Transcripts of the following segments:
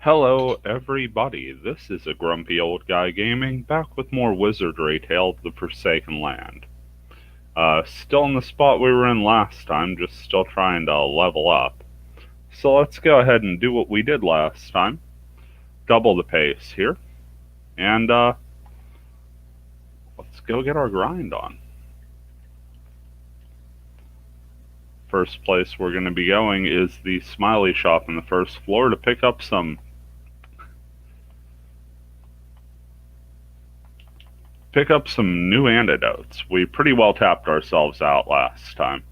Hello everybody, this is a grumpy old guy gaming, back with more Wizardry Tale of the Forsaken Land. Still in the spot we were in last time, just still trying to level up. So let's go ahead and do what we did last time. Double the pace here, and let's go get our grind on. First place we're going to be going is the Smiley Shop on the first floor to pick up some new antidotes. We pretty well tapped ourselves out last time.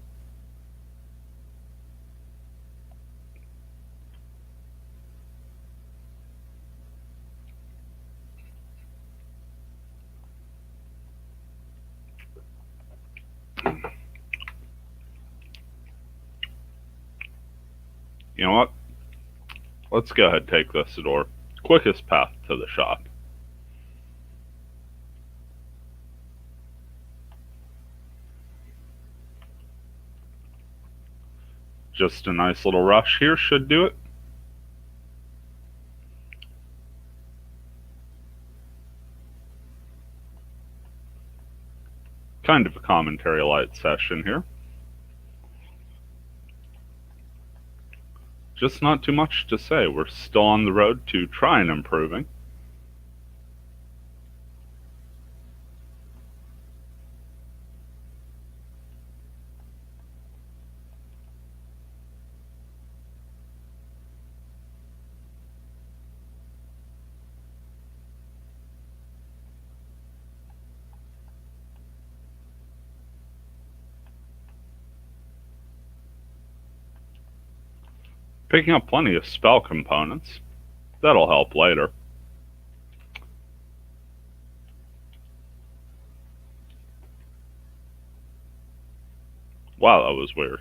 You know what? Let's go ahead and take this door. Quickest path to the shop. Just a nice little rush here should do it. Kind of a commentary light session here. Just not too much to say. We're still on the road to try and improving. Picking up plenty of spell components. That'll help later. Wow, that was weird.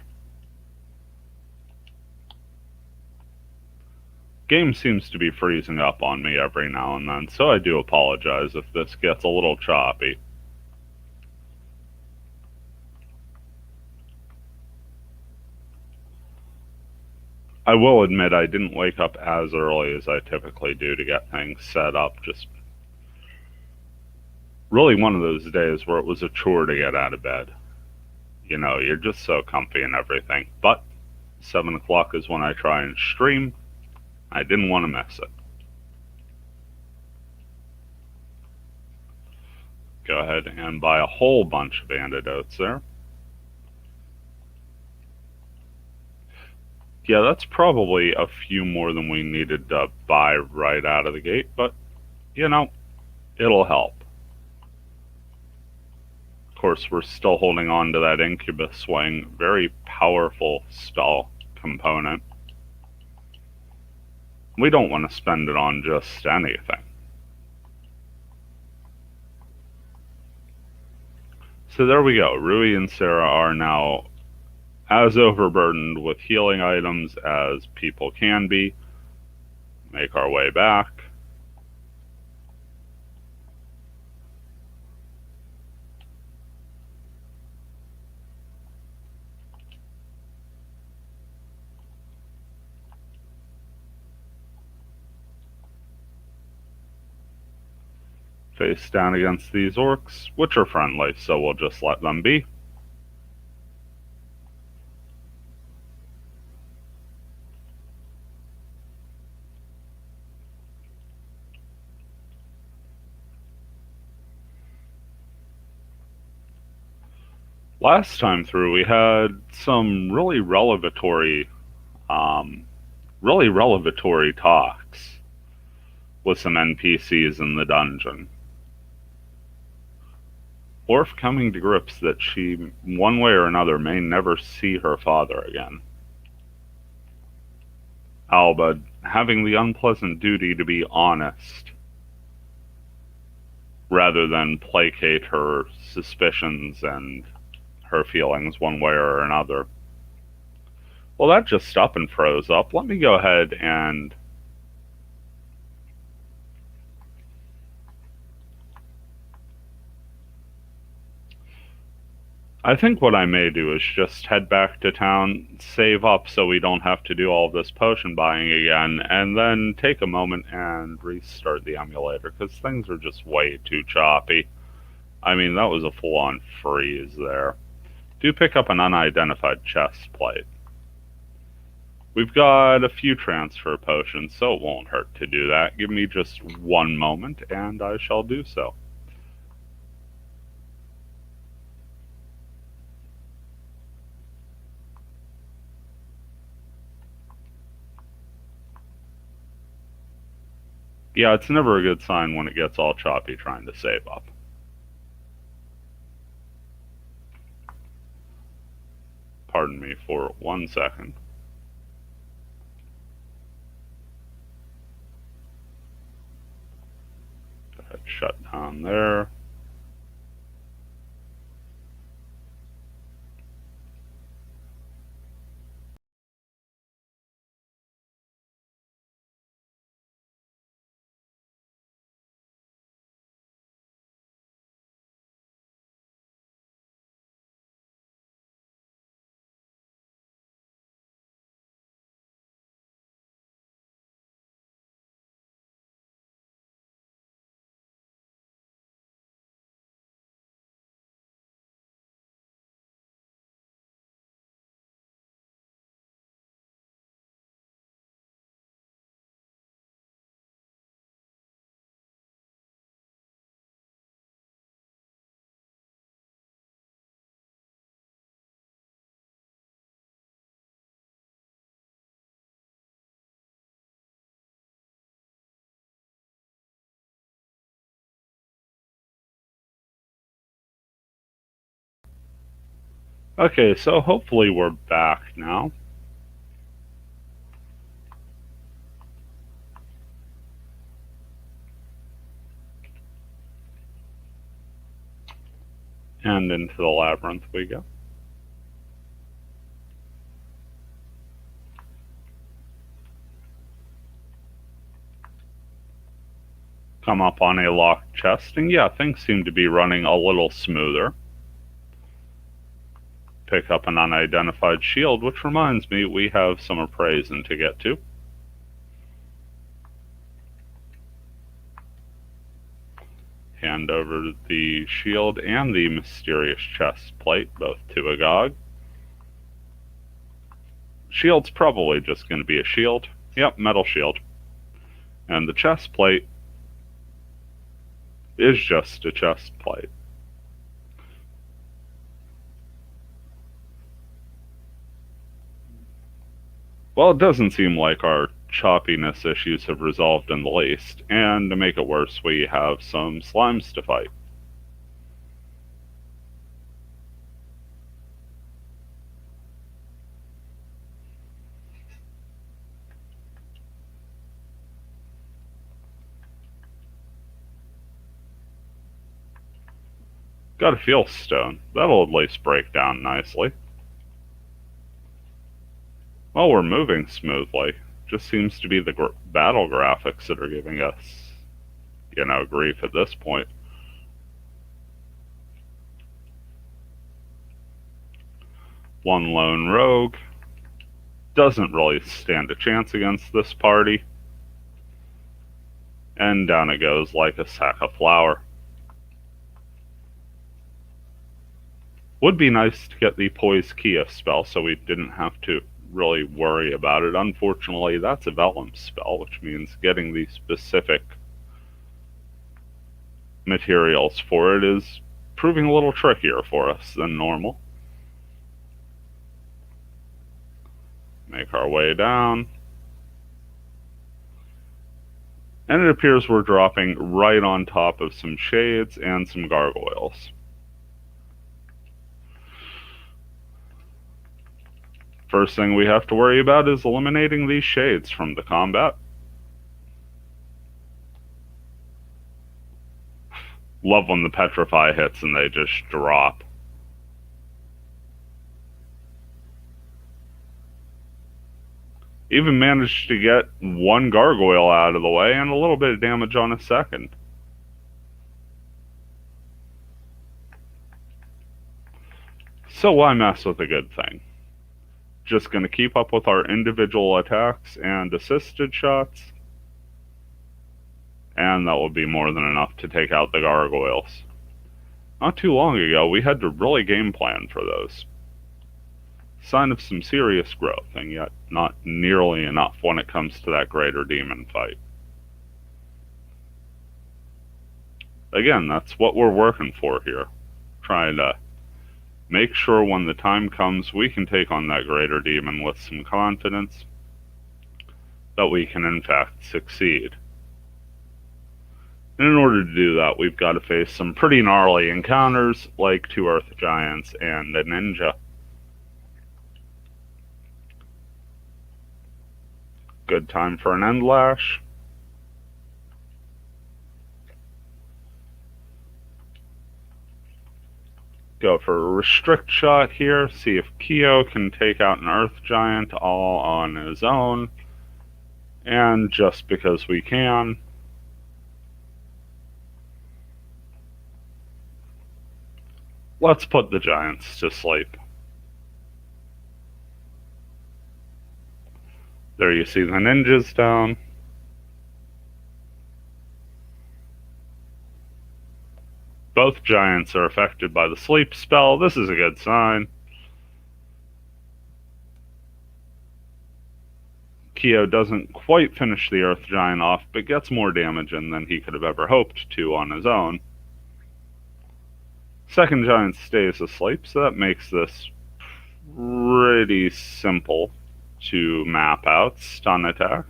Game seems to be freezing up on me every now and then, so I do apologize if this gets a little choppy. I will admit I didn't wake up as early as I typically do to get things set up. Just really one of those days where it was a chore to get out of bed. You know, you're just so comfy and everything. But 7 o'clock is when I try and stream. I didn't want to miss it. Go ahead and buy a whole bunch of antidotes there. Yeah, that's probably a few more than we needed to buy right out of the gate, but, you know, it'll help. Of course, we're still holding on to that Incubus Wing, very powerful spell component. We don't want to spend it on just anything. So there we go. Rui and Sarah are now as overburdened with healing items as people can be. Make our way back. Face down against these orcs, which are friendly, so we'll just let them be. Last time through, we had some really revelatory talks with some NPCs in the dungeon. Orf coming to grips that she, one way or another, may never see her father again. Alba having the unpleasant duty to be honest rather than placate her suspicions and her feelings one way or another. Well, that just up and froze up. Let me go ahead and I think what I may do is just head back to town, save up so we don't have to do all this potion buying again, and then take a moment and restart the emulator, because things are just way too choppy. I mean, that was a full-on freeze there. Do pick up an unidentified chest plate. We've got a few transfer potions, so it won't hurt to do that. Give me just one moment, and I shall do so. Yeah, it's never a good sign when it gets all choppy trying to save up. Pardon me for 1 second. Go ahead, shut down there. Okay, so hopefully we're back now. And into the labyrinth we go. Come up on a locked chest, and yeah, things seem to be running a little smoother. Pick up an unidentified shield, which reminds me we have some appraising to get to. Hand over the shield and the mysterious chest plate, both to Agog. Shield's probably just going to be a shield. Yep, metal shield. And the chest plate is just a chest plate. Well, it doesn't seem like our choppiness issues have resolved in the least, and to make it worse, we have some slimes to fight. Got a fuel stone. That'll at least break down nicely. Well, we're moving smoothly. Just seems to be the battle graphics that are giving us, grief at this point. One lone rogue. Doesn't really stand a chance against this party. And down it goes like a sack of flour. Would be nice to get the Poise Kia spell so we didn't have to really worry about it. Unfortunately, that's a Vellum spell, which means getting the specific materials for it is proving a little trickier for us than normal. Make our way down. And it appears we're dropping right on top of some shades and some gargoyles. First thing we have to worry about is eliminating these shades from the combat. Love when the petrify hits and they just drop. Even managed to get one gargoyle out of the way and a little bit of damage on a second. So why mess with a good thing? Just going to keep up with our individual attacks and assisted shots, and that will be more than enough to take out the gargoyles. Not too long ago, we had to really game plan for those. Sign of some serious growth, and yet not nearly enough when it comes to that greater demon fight. Again, that's what we're working for here. Trying to make sure when the time comes we can take on that greater demon with some confidence that we can in fact succeed. And in order to do that, we've got to face some pretty gnarly encounters like 2 earth giants and a ninja. Good time for an end lash. Go for a restrict shot here, see if Kyo can take out an earth giant all on his own. And just because we can, let's put the giants to sleep. There you see the ninjas down. Both giants are affected by the sleep spell. This is a good sign. Kyo doesn't quite finish the earth giant off, but gets more damage in than he could have ever hoped to on his own. Second giant stays asleep, so that makes this pretty simple to map out. Stun attack.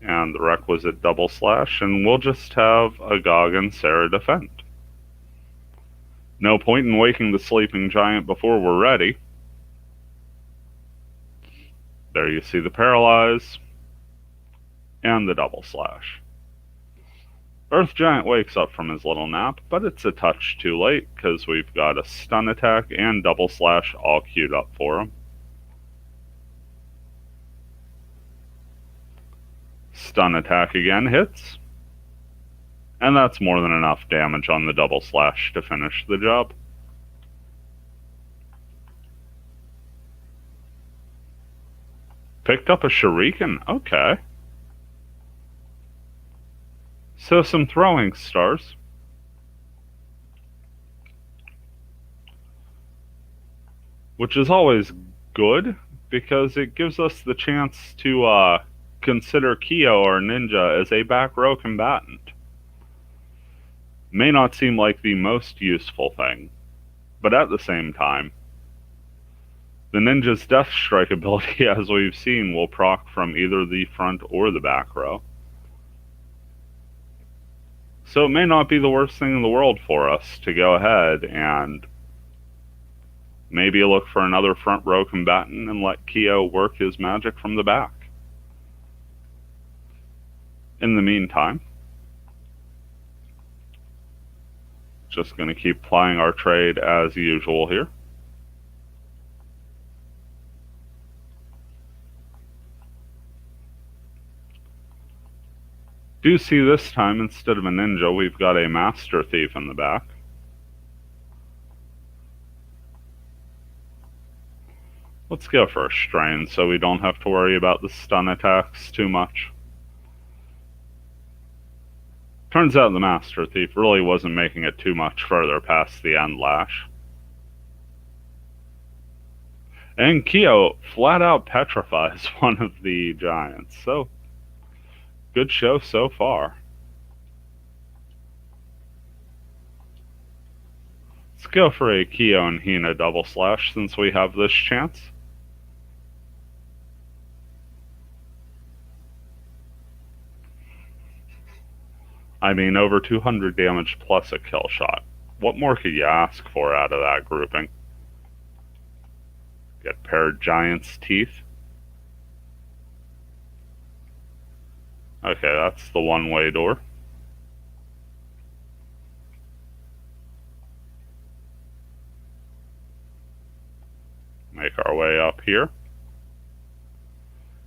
And the requisite double slash, and we'll just have Agog and Sarah defend. No point in waking the sleeping giant before we're ready. There you see the paralyze and the double slash. Earth Giant wakes up from his little nap, but it's a touch too late because we've got a stun attack and double slash all queued up for him. Stun attack again hits, and that's more than enough damage on the double slash to finish the job. Picked up a shuriken, okay. So some throwing stars. Which is always good, because it gives us the chance to consider Kyo or Ninja as a back row combatant. May not seem like the most useful thing, but at the same time, the Ninja's Death Strike ability, as we've seen, will proc from either the front or the back row. So it may not be the worst thing in the world for us to go ahead and maybe look for another front row combatant and let Kyo work his magic from the back. In the meantime, just going to keep plying our trade as usual here. Do see this time, instead of a ninja, we've got a master thief in the back. Let's go for a strain so we don't have to worry about the stun attacks too much. Turns out the master thief really wasn't making it too much further past the end lash. And Kyo flat out petrifies one of the giants, so good show so far. Let's go for a Kyo and Hina double slash since we have this chance. I mean, over 200 damage plus a kill shot. What more could you ask for out of that grouping? Get paired giant's teeth. Okay, that's the one-way door. Make our way up here.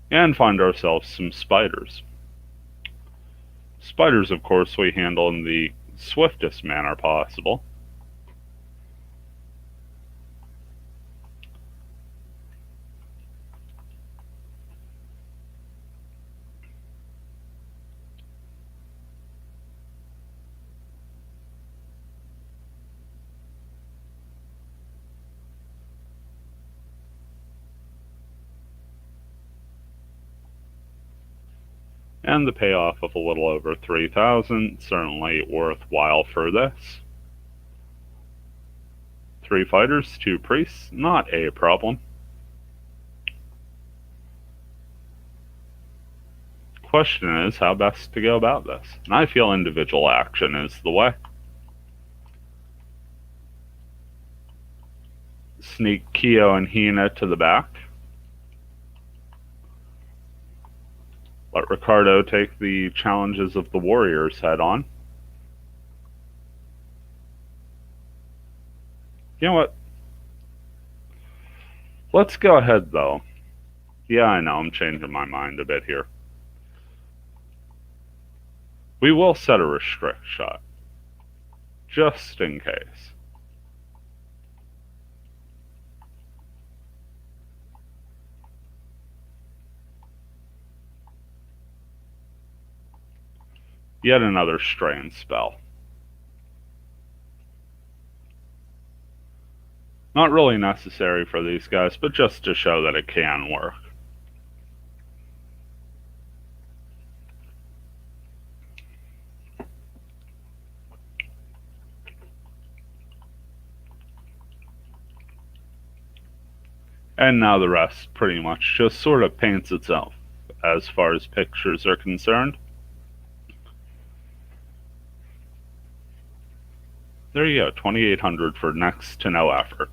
And find ourselves some spiders. Spiders, of course, we handle in the swiftest manner possible. And the payoff of a little over 3,000, certainly worthwhile for this. 3 fighters, 2 priests, not a problem. Question is how best to go about this, and I feel individual action is the way. Sneak Kyo and Hina to the back. Let Ricardo take the challenges of the warriors head on. You know what? Let's go ahead though. Yeah, I know, I'm changing my mind a bit here. We will set a restrict shot, just in case. Yet another strain spell. Not really necessary for these guys, but just to show that it can work. And now the rest pretty much just sort of paints itself as far as pictures are concerned. There you go, 2,800 for next to no effort.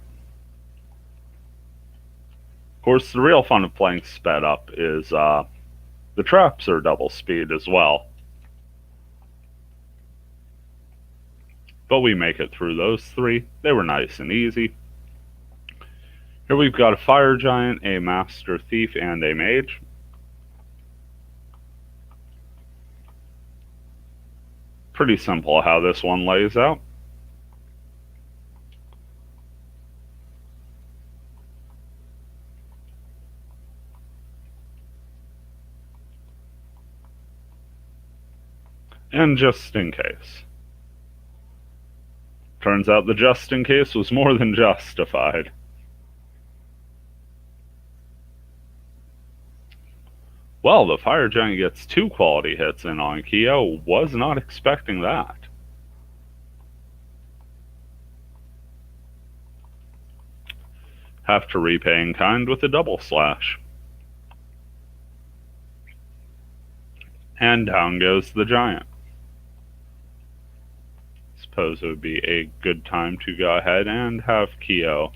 Of course, the real fun of playing sped up is the traps are double speed as well. But we make it through those 3. They were nice and easy. Here we've got a fire giant, a master thief, and a mage. Pretty simple how this one lays out. And just in case. Turns out the just in case was more than justified. Well, the fire giant gets 2 quality hits in on Kyo. Was not expecting that. Have to repay in kind with a double slash. And down goes the giant. Suppose it would be a good time to go ahead and have Kyo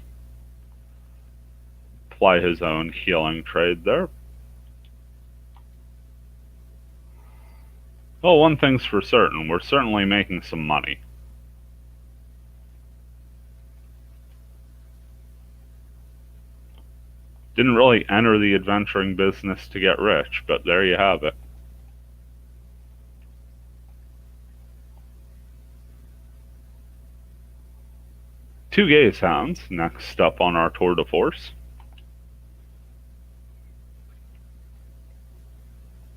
apply his own healing trade there. Well, one thing's for certain, we're certainly making some money. Didn't really enter the adventuring business to get rich, but there you have it. Two gaze hounds next up on our tour de force.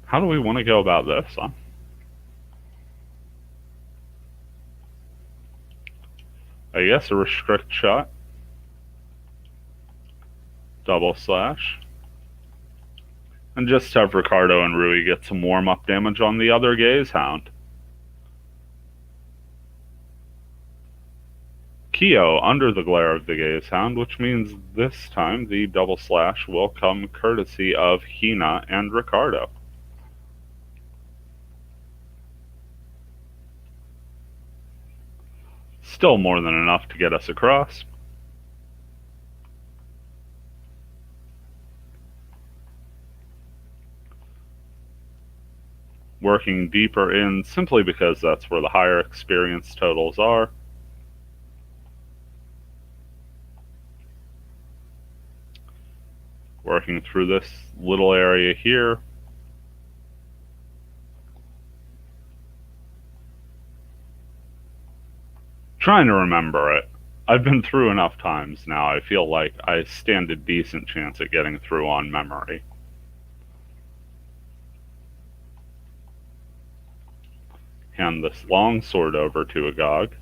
How do we want to go about this, huh? I guess a restrict shot. Double slash. And just have Ricardo and Rui get some warm-up damage on the other gaze hound. Kyo under the glare of the gaze hound, which means this time the double slash will come courtesy of Hina and Ricardo. Still more than enough to get us across. Working deeper in simply because that's where the higher experience totals are. Working through this little area here. Trying to remember it. I've been through enough times now. I feel like I stand a decent chance at getting through on memory. Hand this long sword over to Agog.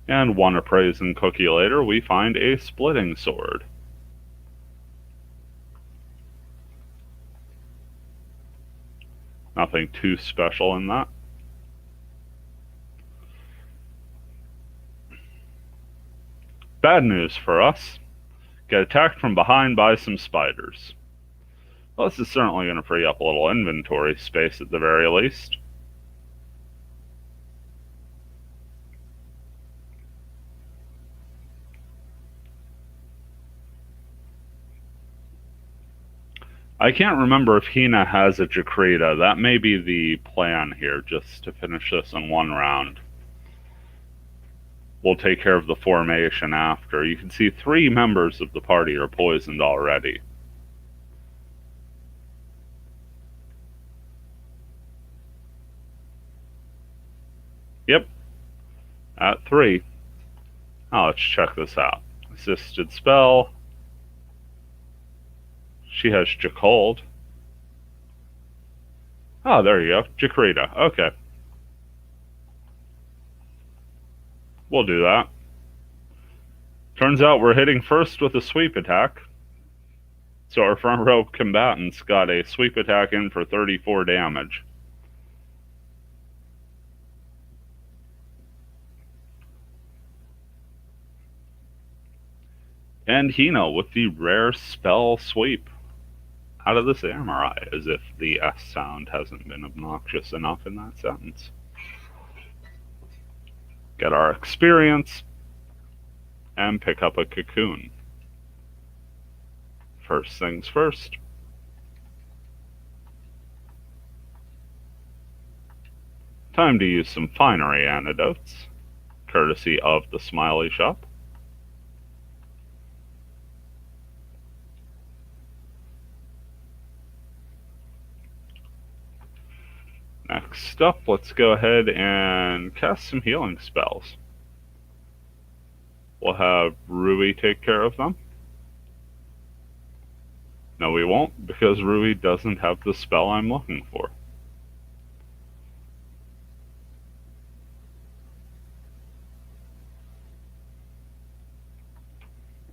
And one appraise and cookie later, we find a splitting sword. Nothing too special in that. Bad news for us. Get attacked from behind by some spiders. Well, this is certainly going to free up a little inventory space at the very least. I can't remember if Hina has a Jakrita. That may be the plan here, just to finish this in one round. We'll take care of the formation after. You can see 3 members of the party are poisoned already. Yep, at 3. Now let's check this out. Assisted spell. She has Jacold. Oh, there you go. Jakrita. Okay. We'll do that. Turns out we're hitting first with a sweep attack. So our front row combatants got a sweep attack in for 34 damage. And Hina with the rare spell sweep out of the samurai, as if the S sound hasn't been obnoxious enough in that sentence. Get our experience and pick up a cocoon. First things first. Time to use some finery antidotes, courtesy of the Smiley Shop. Next up, let's go ahead and cast some healing spells. We'll have Rui take care of them. No, we won't, because Rui doesn't have the spell I'm looking for.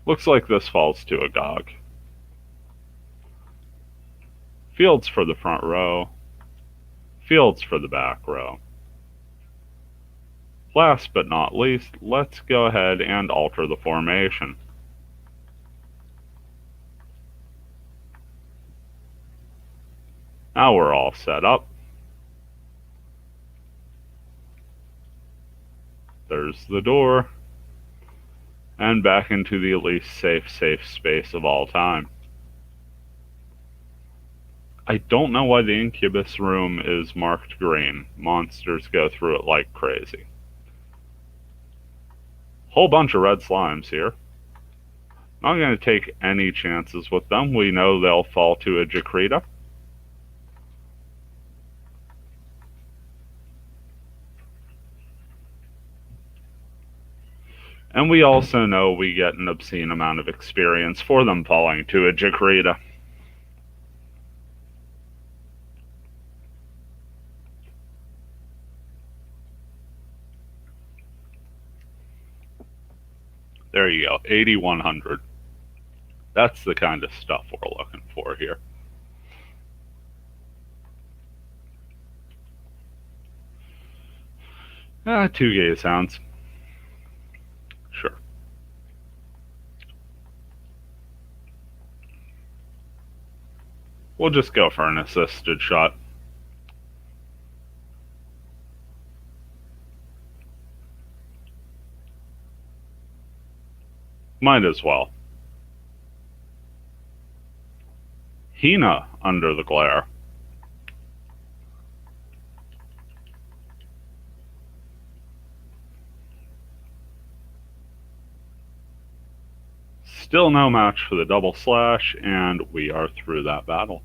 Looks like this falls to Agog. Fields for the front row. Fields for the back row. Last but not least, let's go ahead and alter the formation. Now we're all set up. There's the door. And back into the least safe space of all time. I don't know why the incubus room is marked green. Monsters go through it like crazy. Whole bunch of red slimes here. Not going to take any chances with them. We know they'll fall to a Jakrita. And we also know we get an obscene amount of experience for them falling to a Jakrita. There you go, 8,100. That's the kind of stuff we're looking for here. Two gaze hounds. Sure. We'll just go for an assisted shot. Might as well. Hina under the glare. Still no match for the double slash, and we are through that battle.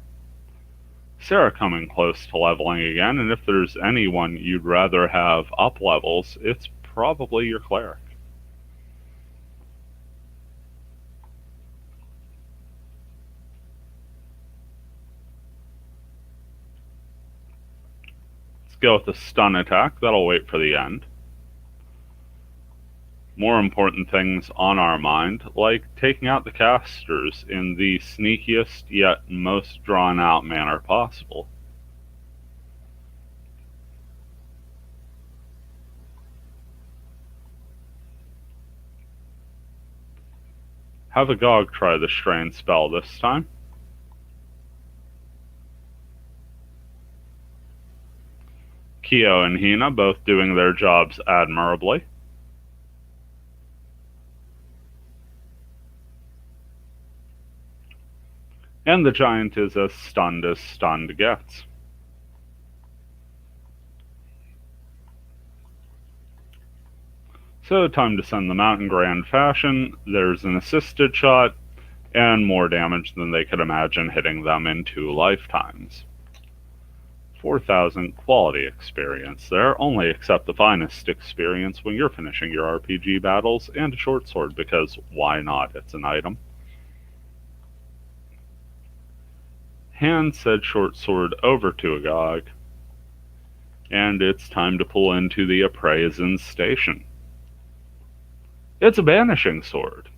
Sarah coming close to leveling again, and if there's anyone you'd rather have up levels, it's probably your cleric. Let's go with the stun attack. That'll wait for the end. More important things on our mind, like taking out the casters in the sneakiest yet most drawn out manner possible. Have Agog try the strain spell this time. Kyo and Hina both doing their jobs admirably. And the giant is as stunned gets. So time to send them out in grand fashion. There's an assisted shot, and more damage than they could imagine hitting them in 2 lifetimes. 4,000 quality experience there. Only accept the finest experience when you're finishing your RPG battles, and a short sword, because why not? It's an item. Hand said short sword over to Agog, and it's time to pull into the Appraisin station. It's a banishing sword.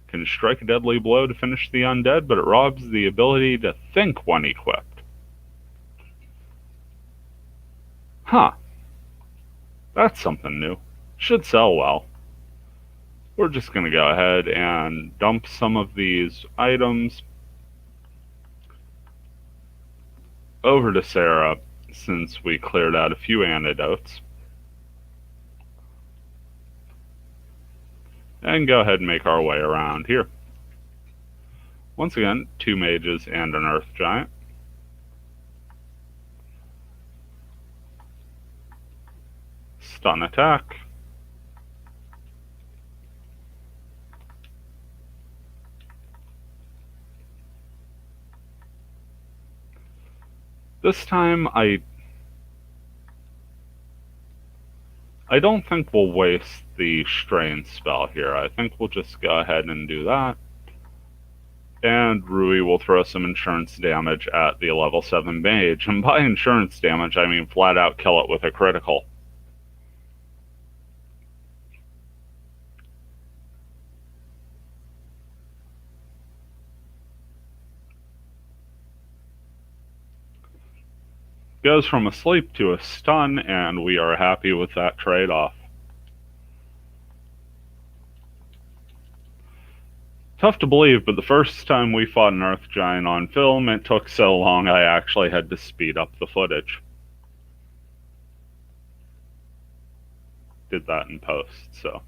Can strike a deadly blow to finish the undead, but it robs the ability to think when equipped. Huh. That's something new. Should sell well. We're just going to go ahead and dump some of these items over to Sarah, since we cleared out a few antidotes. And go ahead and make our way around here. Once again, 2 mages and an earth giant. Stun attack. This time, I don't think we'll waste the strain spell here. I think we'll just go ahead and do that. And Rui will throw some insurance damage at the level 7 mage. And by insurance damage, I mean flat out kill it with a critical. Goes from a sleep to a stun, and we are happy with that trade-off. Tough to believe, but the first time we fought an earth giant on film, it took so long I actually had to speed up the footage. Did that in post, so.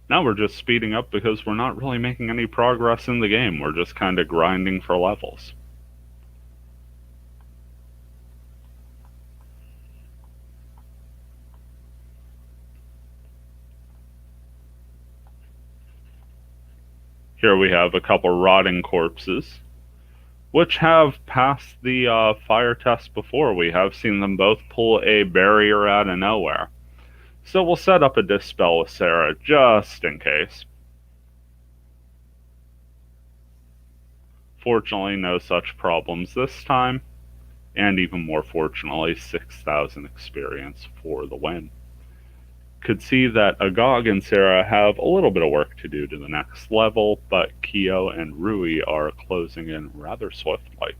Now we're just speeding up because we're not really making any progress in the game. We're just kind of grinding for levels. Here we have a couple rotting corpses, which have passed the fire test before. We have seen them both pull a barrier out of nowhere. So we'll set up a dispel with Sarah just in case. Fortunately, no such problems this time. And even more fortunately, 6,000 experience for the win. Could see that Agog and Sarah have a little bit of work to do to the next level, but Kyo and Rui are closing in rather swiftly.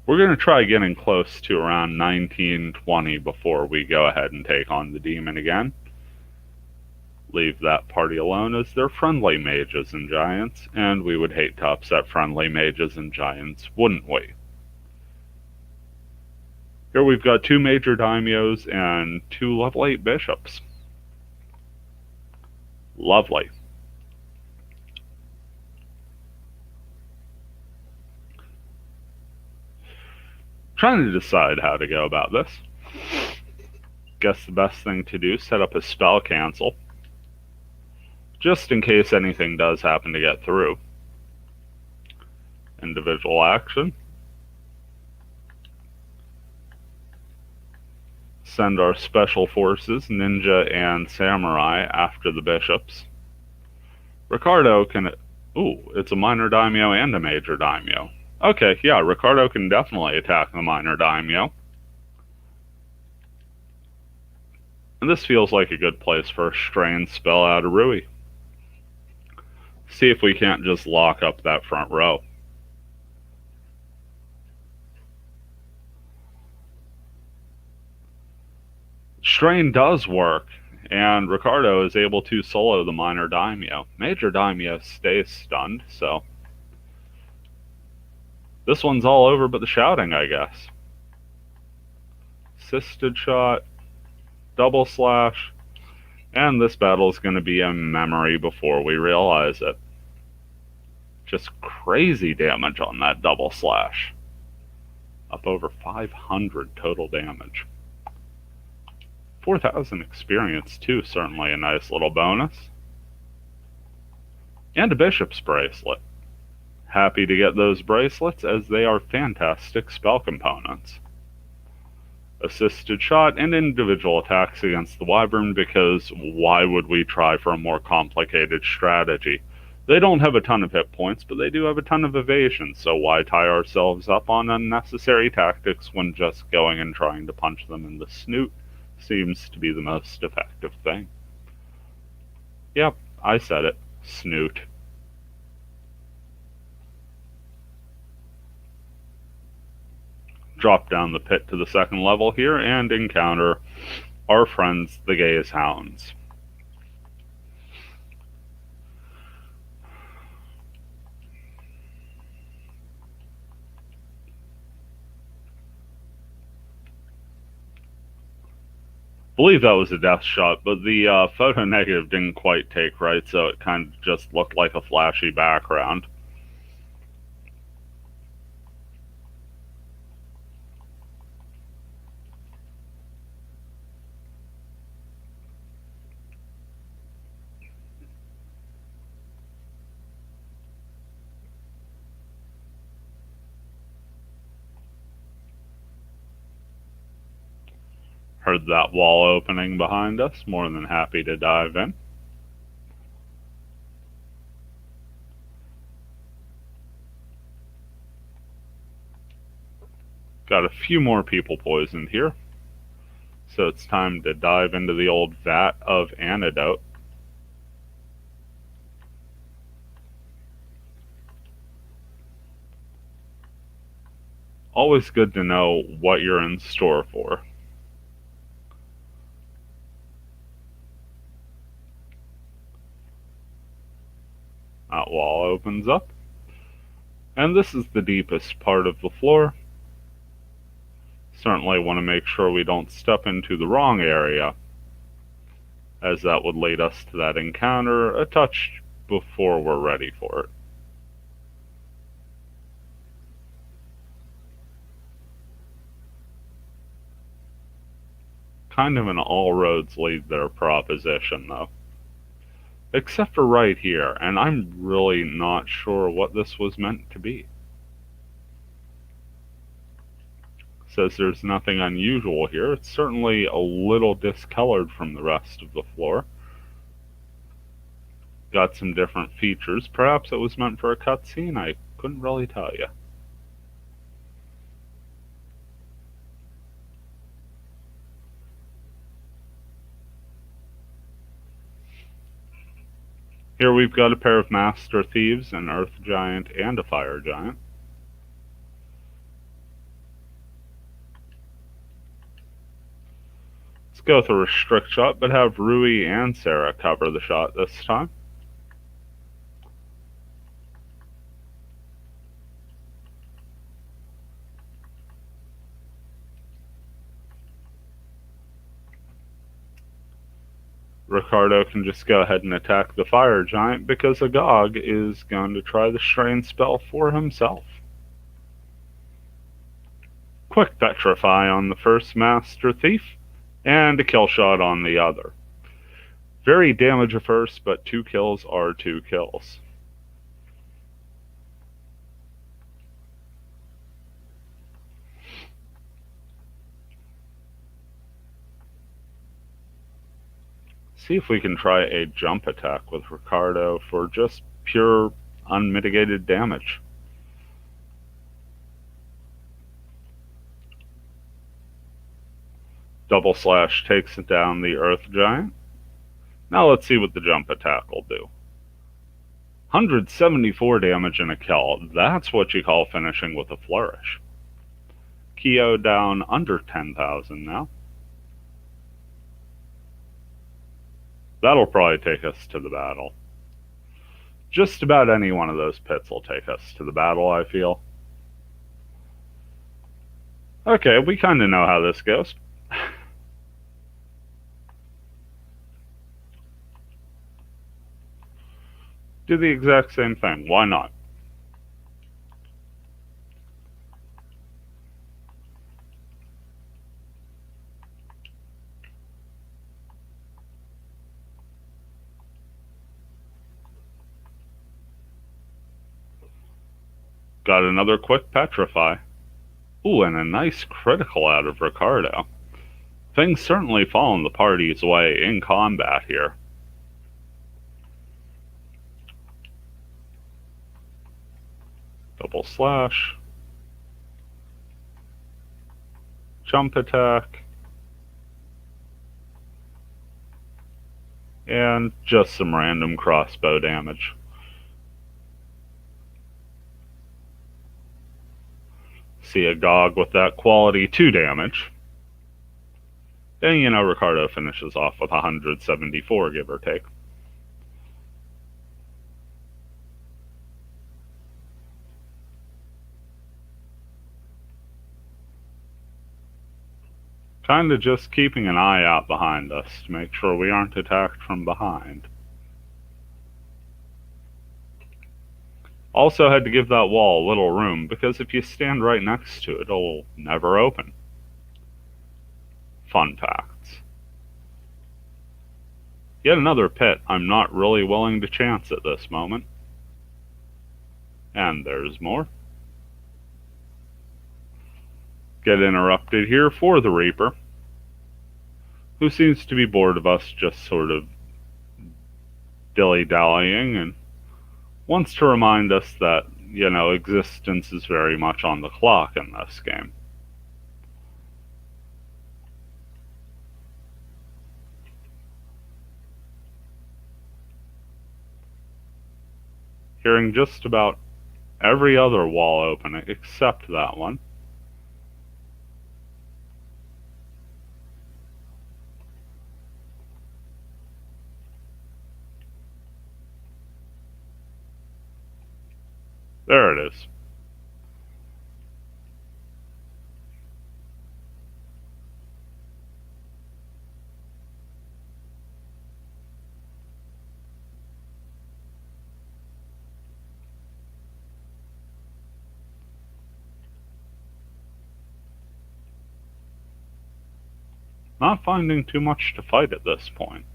We're going to try getting close to around 1920 before we go ahead and take on the demon again. Leave that party alone, as they're friendly mages and giants, and we would hate to upset friendly mages and giants, wouldn't we? Here we've got 2 major daimyos and 2 level 8 bishops. Lovely. Trying to decide how to go about this. Guess the best thing to do, set up a spell cancel, just in case anything does happen to get through. Individual action. Send our special forces, ninja and samurai, after the bishops. Ricardo can... Ooh, it's a minor daimyo and a major daimyo. Okay, yeah, Ricardo can definitely attack the minor daimyo. And this feels like a good place for a strain spell out of Rui. See if we can't just lock up that front row. Strain does work, and Ricardo is able to solo the minor daimyo. Major daimyo stays stunned, so this one's all over but the shouting, I guess. Assisted shot, double slash, and this battle is going to be a memory before we realize it. Just crazy damage on that double slash. Up over 500 total damage. 4,000 experience too, certainly a nice little bonus. And a bishop's bracelet. Happy to get those bracelets as they are fantastic spell components. Assisted shot and individual attacks against the wyvern, because why would we try for a more complicated strategy? They don't have a ton of hit points, but they do have a ton of evasion, so why tie ourselves up on unnecessary tactics when just going and trying to punch them in the snoot seems to be the most effective thing. Yep, I said it. Snoot. Drop down the pit to the second level here and encounter our friends, the Gaze Hounds. I believe that was a death shot, but the photo negative didn't quite take right, so it kind of just looked like a flashy background. Heard that wall opening behind us, more than happy to dive in. Got a few more people poisoned here, so it's time to dive into the old vat of antidote. Always good to know what you're in store for. That wall opens up, and this is the deepest part of the floor. Certainly want to make sure we don't step into the wrong area, as that would lead us to that encounter a touch before we're ready for it. Kind of an all roads lead there proposition, though. Except for right here, and I'm really not sure what this was meant to be. Says there's nothing unusual here. It's certainly a little discolored from the rest of the floor. Got some different features. Perhaps it was meant for a cutscene. I couldn't really tell you. Here we've got a pair of Master Thieves, an Earth Giant, and a Fire Giant. Let's go with a Restrict shot, but have Rui and Sarah cover the shot this time. Ricardo can just go ahead and attack the Fire Giant because Agog is going to try the Strain spell for himself. Quick Petrify on the first Master Thief, and a kill shot on the other. Very damage averse, but 2 kills are 2 kills. See if we can try a jump attack with Ricardo for just pure unmitigated damage. Double slash takes down the Earth Giant. Now let's see what the jump attack will do. 174 damage and a kill. That's what you call finishing with a flourish. Kyo down under 10,000 now. That'll probably take us to the battle. Just about any one of those pits will take us to the battle, I feel. Okay, we kind of know how this goes. Do the exact same thing. Why not? Got another quick petrify. Ooh, and a nice critical out of Ricardo. Things certainly falling the party's way in combat here. Double slash. Jump attack. And just some random crossbow damage. See a Gog with that quality 2 damage. And you know, Ricardo finishes off with 174, give or take. Kinda just keeping an eye out behind us to make sure we aren't attacked from behind. Also had to give that wall a little room, because if you stand right next to it, it'll never open. Fun facts. Yet another pit I'm not really willing to chance at this moment. And there's more. Get interrupted here for the Reaper, who seems to be bored of us just sort of dilly-dallying and wants to remind us that, you know, existence is very much on the clock in this game. Hearing just about every other wall open except that one. There it is. Not finding too much to fight at this point.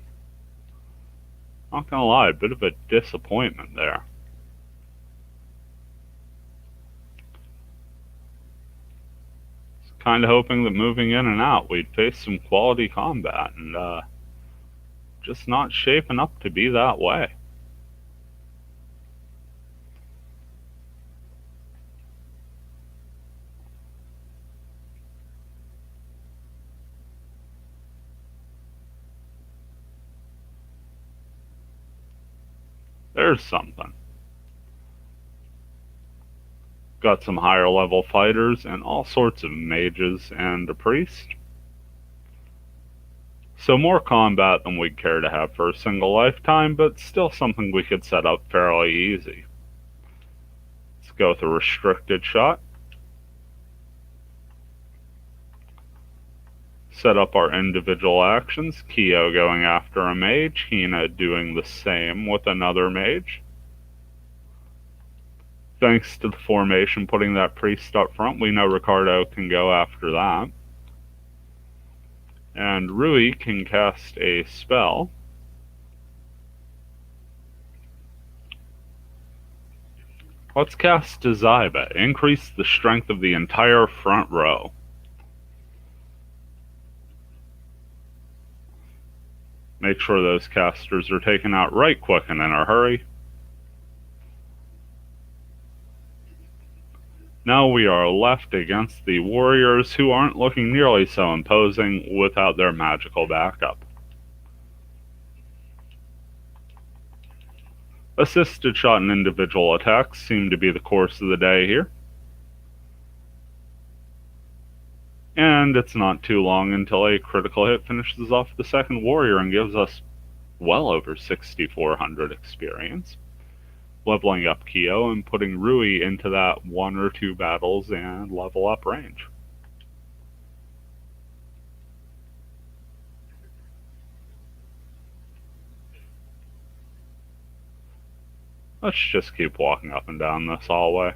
Not gonna lie, a bit of a disappointment there. Kind of hoping that moving in and out we'd face some quality combat, and just not shaping up to be that way. There's something. Got some higher level fighters and all sorts of mages and a priest. So more combat than we'd care to have for a single lifetime, but still something we could set up fairly easy. Let's go with a restricted shot. Set up our individual actions. Kyo going after a mage, Hina doing the same with another mage. Thanks to the formation putting that priest up front, we know Ricardo can go after that. And Rui can cast a spell. Let's cast Zyba. Increase the strength of the entire front row. Make sure those casters are taken out right quick and in a hurry. Now we are left against the warriors, who aren't looking nearly so imposing without their magical backup. Assisted shot and individual attacks seem to be the course of the day here. And it's not too long until a critical hit finishes off the second warrior and gives us well over 6,400 experience. Leveling up Kyo and putting Rui into that 1 or 2 battles and level up range. Let's just keep walking up and down this hallway.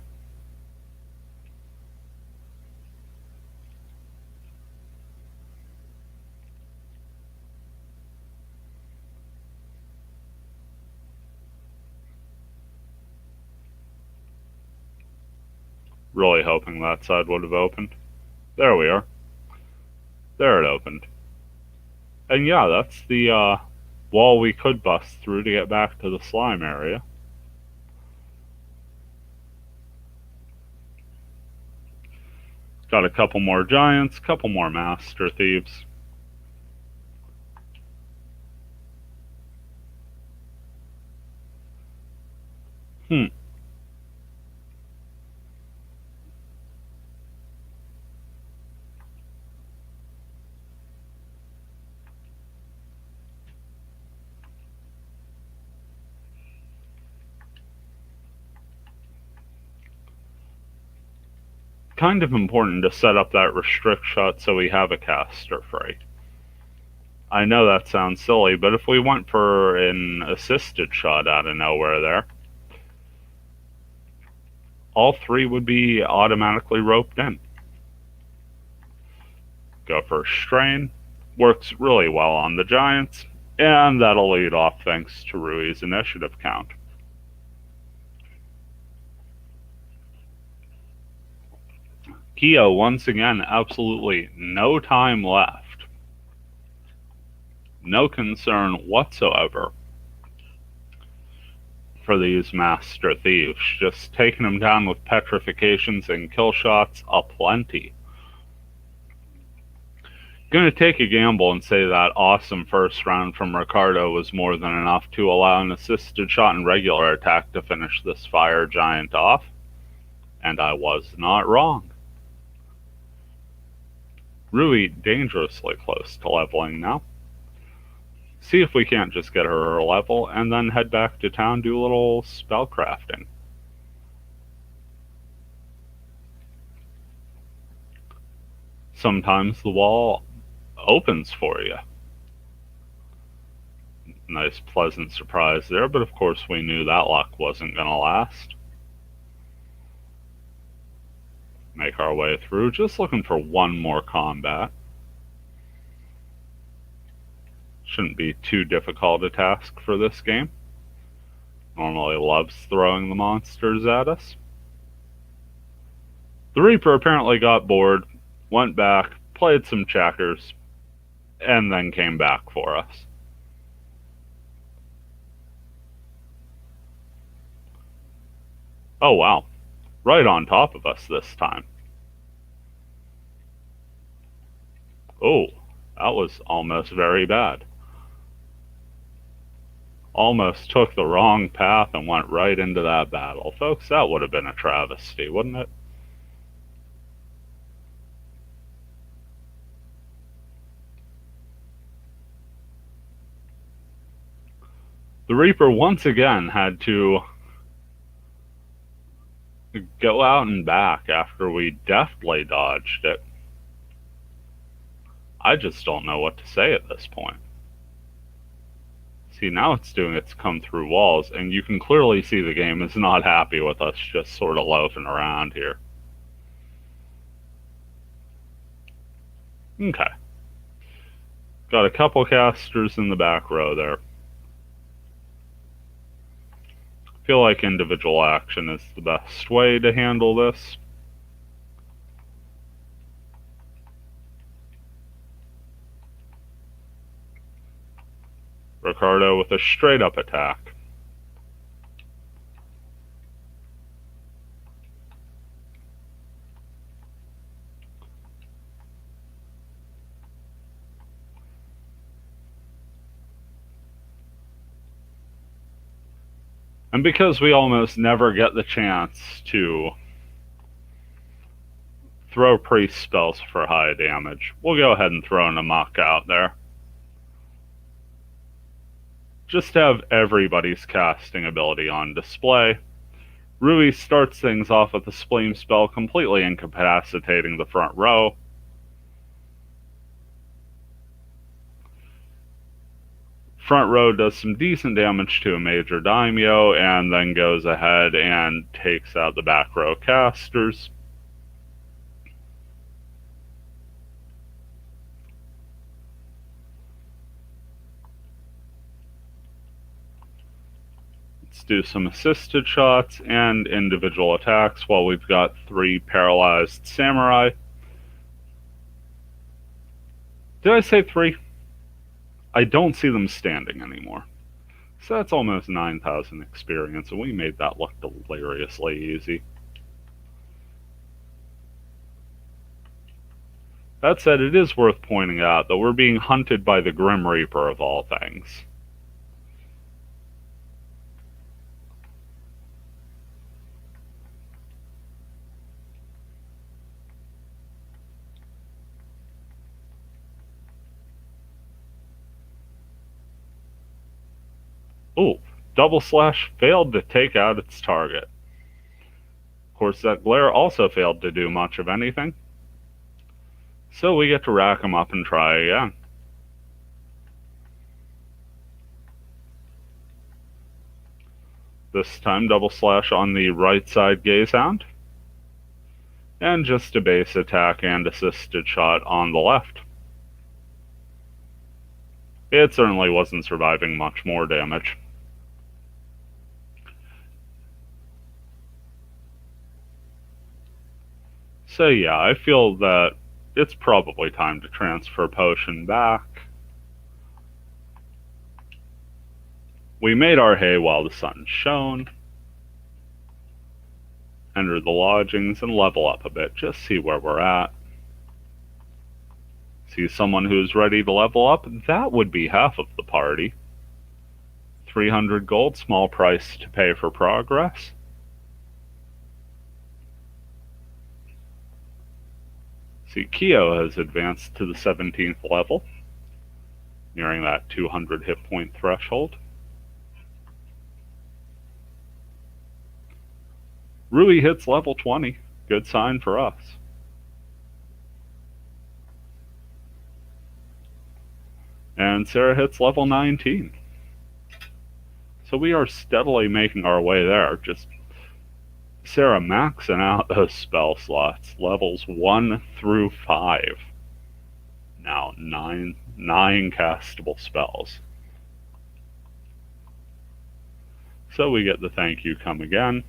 Really hoping that side would have opened. There we are. There it opened. And yeah, that's the wall we could bust through to get back to the slime area. Got a couple more giants, couple more master thieves. Kind of important to set up that restrict shot so we have a caster free. I know that sounds silly, but if we went for an assisted shot out of nowhere there, all 3 would be automatically roped in. Go for strain, works really well on the giants, and that'll lead off thanks to Rui's initiative count. Kyo, once again, absolutely no time left. No concern whatsoever for these master thieves. Just taking them down with petrifications and kill shots aplenty. Gonna take a gamble and say that awesome first round from Ricardo was more than enough to allow an assisted shot and regular attack to finish this fire giant off. And I was not wrong. Rui dangerously close to leveling now. See if we can't just get her level and then head back to town, do a little spell crafting. Sometimes the wall opens for you. Nice pleasant surprise there, but of course we knew that luck wasn't going to last. Make our way through, just looking for one more combat. Shouldn't be too difficult a task for this game. Normally loves throwing the monsters at us. The Reaper apparently got bored, went back, played some checkers, and then came back for us. Oh wow, right on top of us this time. Oh, that was almost very bad. Almost took the wrong path and went right into that battle. Folks, that would have been a travesty, wouldn't it? The Reaper once again had to go out and back after we deftly dodged it. I just don't know what to say at this point. See, now it's doing its come through walls, and you can clearly see the game is not happy with us just sort of loafing around here. Okay. Got a couple casters in the back row there. Feel like individual action is the best way to handle this. Ricardo with a straight up attack. And because we almost never get the chance to throw priest spells for high damage, we'll go ahead and throw an amok out there. just to have everybody's casting ability on display. Rui starts things off with a Spleen spell, completely incapacitating the front row. Front row does some decent damage to a major daimyo, and then goes ahead and takes out the back row casters. Let's do some assisted shots and individual attacks while we've got 3 paralyzed samurai. Did I say 3? I don't see them standing anymore. So that's almost 9,000 experience, and we made that look deliriously easy. That said, it is worth pointing out that we're being hunted by the Grim Reaper of all things. Ooh, Double Slash failed to take out its target. Of course, that glare also failed to do much of anything. So we get to rack them up and try again. This time, Double Slash on the right side Gazehound. And just a base attack and assisted shot on the left. It certainly wasn't surviving much more damage. So yeah, I feel that it's probably time to transfer Potion back. We made our hay while the sun shone. Enter the lodgings and level up a bit, just see where we're at. See someone who's ready to level up? That would be half of the party. 300 gold, small price to pay for progress. See, Kyo has advanced to the 17th level, nearing that 200 hit point threshold. Rui hits level 20, good sign for us. And Sarah hits level 19. So we are steadily making our way there, just Sarah maxing out those spell slots, levels 1 through 5. Now 9 castable spells. So we get the thank you come again.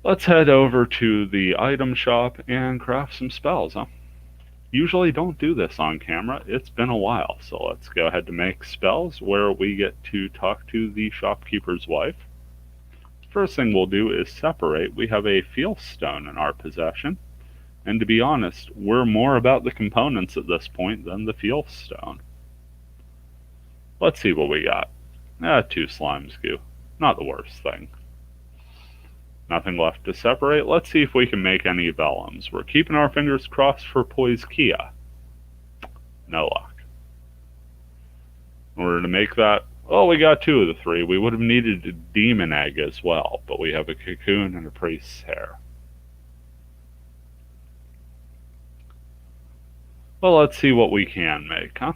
Let's head over to the item shop and craft some spells, huh? Usually don't do this on camera, it's been a while, so let's go ahead to make spells where we get to talk to the shopkeeper's wife. First thing we'll do is separate. We have a field stone in our possession, and to be honest, we're more about the components at this point than the field stone. Let's see what we got. 2 slimes goo. Not the worst thing. Nothing left to separate. Let's see if we can make any vellums. We're keeping our fingers crossed for Poise Kia. No luck. In order to make that, well, we got 2 of the 3. We would have needed a demon egg as well, but we have a cocoon and a priest's hair. Well, let's see what we can make, huh?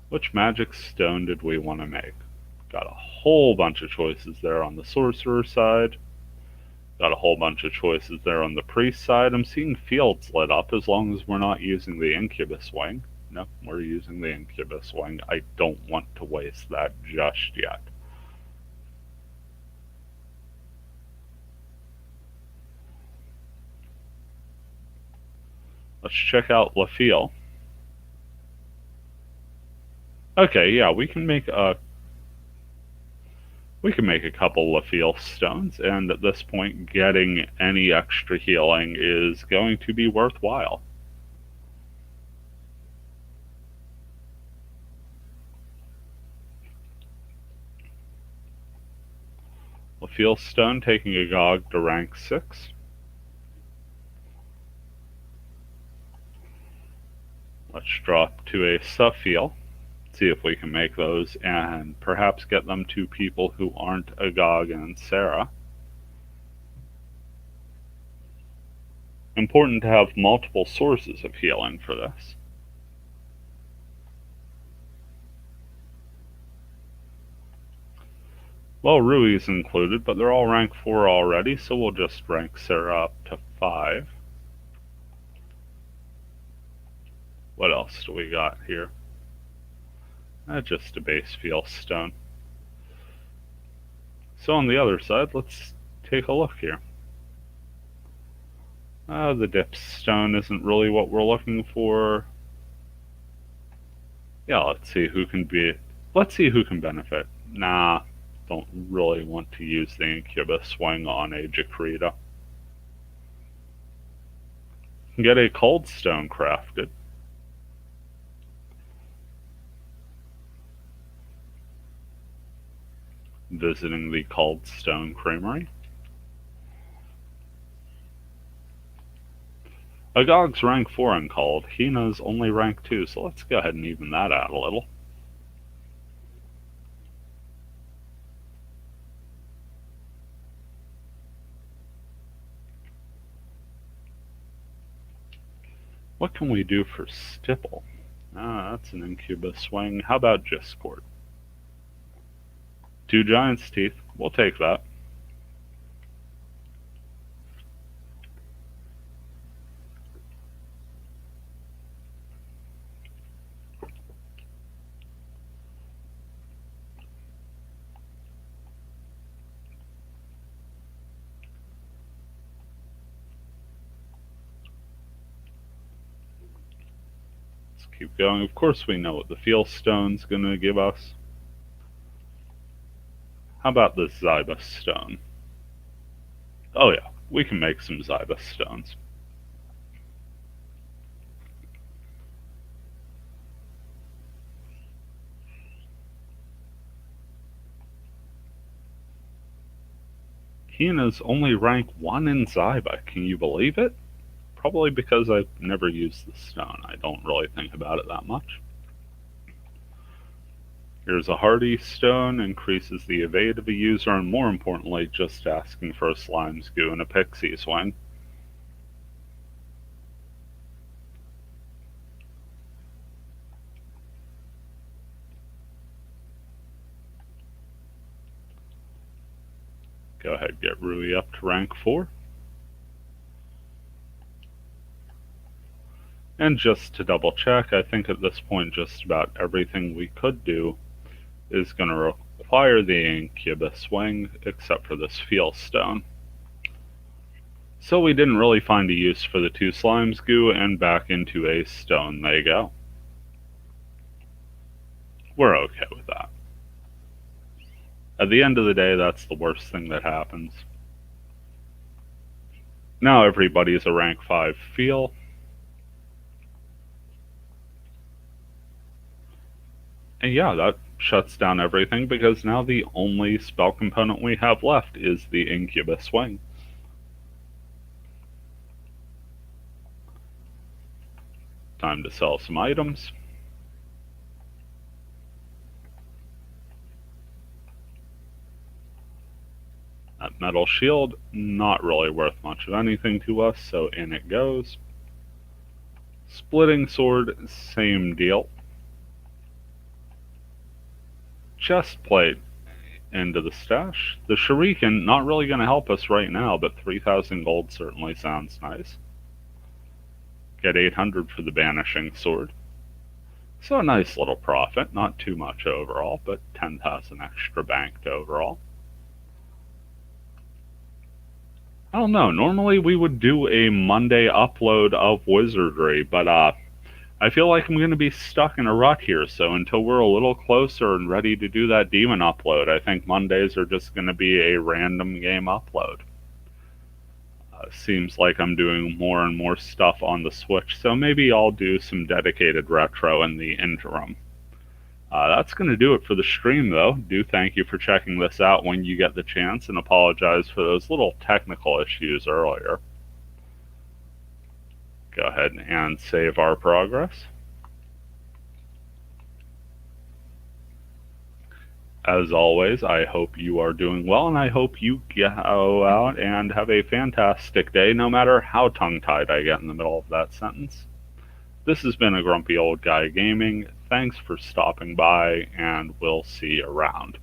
Which magic stone did we want to make? Got a whole bunch of choices there on the sorcerer side. Got a whole bunch of choices there on the priest side. I'm seeing fields lit up as long as we're not using the incubus wing. Nope, we're using the incubus wing. I don't want to waste that just yet. Let's check out Lafiel. Okay, yeah, we can make a couple Lafiel stones, and at this point, getting any extra healing is going to be worthwhile. Lafiel stone taking a Gog to rank 6. Let's drop to a Suffiel, see if we can make those, and perhaps get them to people who aren't Agog and Sarah. Important to have multiple sources of healing for this. Well, Rui's included, but they're all rank 4 already, so we'll just rank Sarah up to 5. What else do we got here? Just a base feel stone. So on the other side, let's take a look here. The dip stone isn't really what we're looking for. Yeah, let's see who can benefit. Nah, don't really want to use the Incubus swing on a Jacrita. Get a cold stone crafted. Visiting the Cold Stone Creamery. Agog's rank 4 in Cold. Hina's only rank 2, so let's go ahead and even that out a little. What can we do for Stipple? That's an Incubus swing. How about Discord? 2 Giant's Teeth. We'll take that. Let's keep going. Of course we know what the Feel Stone's gonna give us. How about this Zybus Stone? Oh yeah, we can make some Zybus Stones. Hina's only rank 1 in Zyba. Can you believe it? Probably because I've never used the stone. I don't really think about it that much. Here's a Hardy Stone, increases the evade of a user, and more importantly, just asking for a Slime's Goo and a Pixie Swing. Go ahead, get Rui up to rank 4. And just to double check, I think at this point just about everything we could do is going to require the Incubus swing, except for this Feel Stone. So we didn't really find a use for the 2 Slime's Goo, and back into a stone they go. We're okay with that. At the end of the day, that's the worst thing that happens. Now everybody's a rank 5 Feel. And yeah, that shuts down everything, because now the only spell component we have left is the Incubus swing. Time to sell some items. That metal shield, not really worth much of anything to us, so in it goes. Splitting sword, same deal. Chest plate into the stash. The shuriken, not really going to help us right now, but 3,000 gold certainly sounds nice. Get 800 for the banishing sword. So a nice little profit, not too much overall, but 10,000 extra banked overall. I don't know, normally we would do a Monday upload of Wizardry, but I feel like I'm going to be stuck in a rut here, so until we're a little closer and ready to do that demon upload, I think Mondays are just going to be a random game upload. Seems like I'm doing more and more stuff on the Switch, so maybe I'll do some dedicated retro in the interim. That's going to do it for the stream, though. Do thank you for checking this out when you get the chance, and apologize for those little technical issues earlier. Go ahead and save our progress. As always, I hope you are doing well, and I hope you go out and have a fantastic day, no matter how tongue-tied I get in the middle of that sentence. This has been a Grumpy Old Guy Gaming. Thanks for stopping by, and we'll see you around.